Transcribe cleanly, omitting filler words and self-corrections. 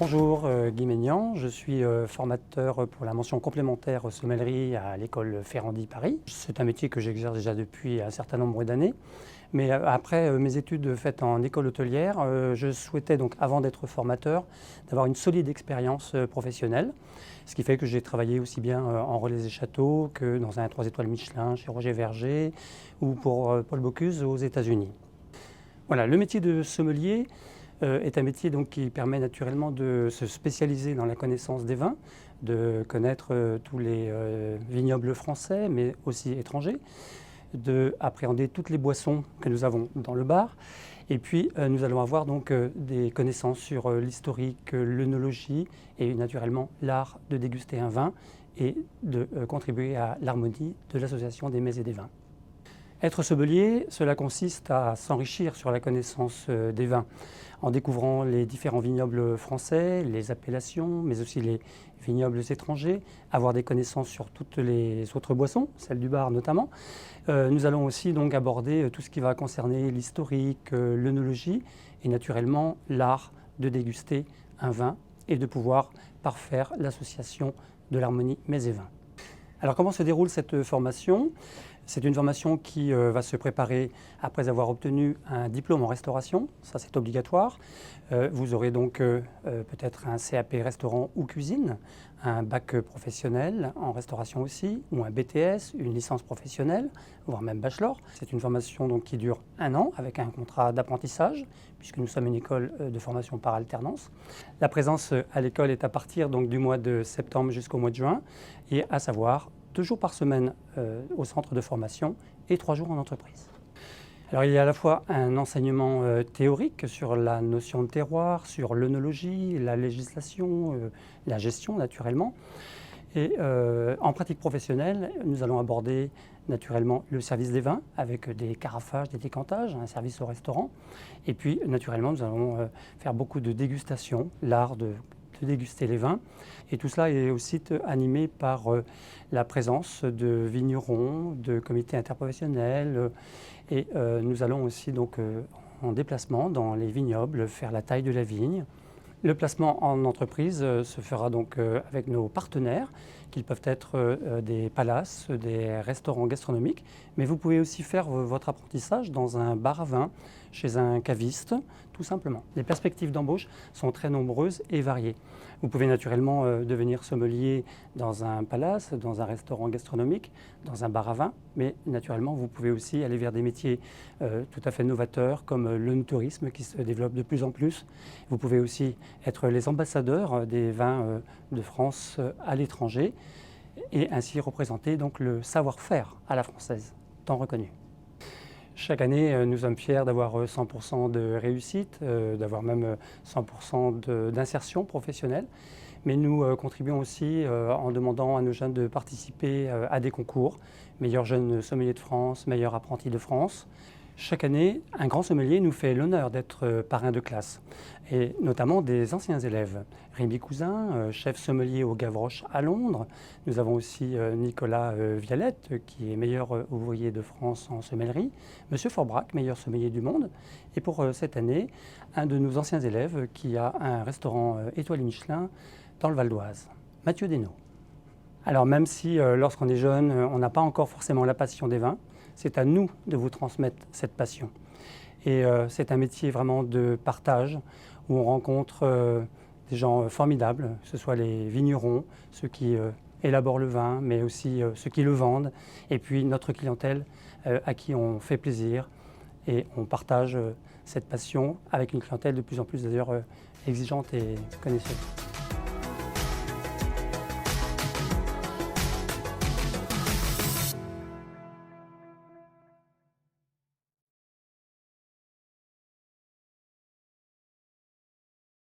Bonjour, Guy Maignan, je suis formateur pour la mention complémentaire sommellerie à l'école Ferrandi Paris. C'est un métier que j'exerce déjà depuis un certain nombre d'années. Mais après mes études faites en école hôtelière, je souhaitais donc, avant d'être formateur, d'avoir une solide expérience professionnelle. Ce qui fait que j'ai travaillé aussi bien en relais et châteaux que dans un 3 étoiles Michelin chez Roger Verger ou pour Paul Bocuse aux États-Unis. Voilà, le métier de sommelier est un métier donc, qui permet naturellement de se spécialiser dans la connaissance des vins, de connaître tous les vignobles français mais aussi étrangers, d'appréhender toutes les boissons que nous avons dans le bar. Et puis nous allons avoir donc des connaissances sur l'historique, l'œnologie et naturellement l'art de déguster un vin et de contribuer à l'harmonie de l'association des mets et des vins. Être sommelier, cela consiste à s'enrichir sur la connaissance des vins en découvrant les différents vignobles français, les appellations, mais aussi les vignobles étrangers, avoir des connaissances sur toutes les autres boissons, celles du bar notamment. Nous allons aussi donc aborder tout ce qui va concerner l'historique, l'œnologie et naturellement l'art de déguster un vin et de pouvoir parfaire l'association de l'harmonie mets et vins. Alors comment se déroule cette formation ? C'est une formation qui va se préparer après avoir obtenu un diplôme en restauration, ça c'est obligatoire. Vous aurez donc peut-être un CAP restaurant ou cuisine, un bac professionnel en restauration aussi, ou un BTS, une licence professionnelle, voire même bachelor. C'est une formation donc, qui dure 1 an avec un contrat d'apprentissage, puisque nous sommes une école de formation par alternance. La présence à l'école est à partir donc, du mois de septembre jusqu'au mois de juin, et à savoir 2 jours par semaine au centre de formation et 3 jours en entreprise. Alors il y a à la fois un enseignement théorique sur la notion de terroir, sur l'œnologie, la législation, la gestion naturellement. Et en pratique professionnelle, nous allons aborder naturellement le service des vins avec des carafages, des décantages, un service au restaurant. Et puis naturellement, nous allons faire beaucoup de dégustation, l'art de déguster les vins. Et tout cela est aussi animé par la présence de vignerons, de comités interprofessionnels. Et nous allons aussi donc en déplacement dans les vignobles faire la taille de la vigne. Le placement en entreprise se fera donc avec nos partenaires, qui peuvent être des palaces, des restaurants gastronomiques, mais vous pouvez aussi faire votre apprentissage dans un bar à vin, chez un caviste, tout simplement. Les perspectives d'embauche sont très nombreuses et variées. Vous pouvez naturellement devenir sommelier dans un palace, dans un restaurant gastronomique, dans un bar à vin, mais naturellement vous pouvez aussi aller vers des métiers tout à fait novateurs comme l'œnotourisme qui se développe de plus en plus. Vous pouvez aussi être les ambassadeurs des vins de France à l'étranger et ainsi représenter donc le savoir-faire à la française, tant reconnu. Chaque année, nous sommes fiers d'avoir 100% de réussite, d'avoir même 100% d'insertion professionnelle. Mais nous contribuons aussi en demandant à nos jeunes de participer à des concours. Meilleur jeune sommelier de France, meilleur apprenti de France. Chaque année, un grand sommelier nous fait l'honneur d'être parrain de classe, et notamment des anciens élèves. Rémi Cousin, chef sommelier au Gavroche à Londres. Nous avons aussi Nicolas Vialette, qui est meilleur ouvrier de France en sommellerie. Monsieur Forbrac, meilleur sommelier du monde. Et pour cette année, un de nos anciens élèves qui a un restaurant étoilé Michelin dans le Val d'Oise, Mathieu Desnaud. Alors même si lorsqu'on est jeune, on n'a pas encore forcément la passion des vins, c'est à nous de vous transmettre cette passion. Et c'est un métier vraiment de partage où on rencontre des gens formidables, que ce soit les vignerons, ceux qui élaborent le vin, mais aussi ceux qui le vendent, et puis notre clientèle à qui on fait plaisir et on partage cette passion avec une clientèle de plus en plus d'ailleurs exigeante et connaisseuse.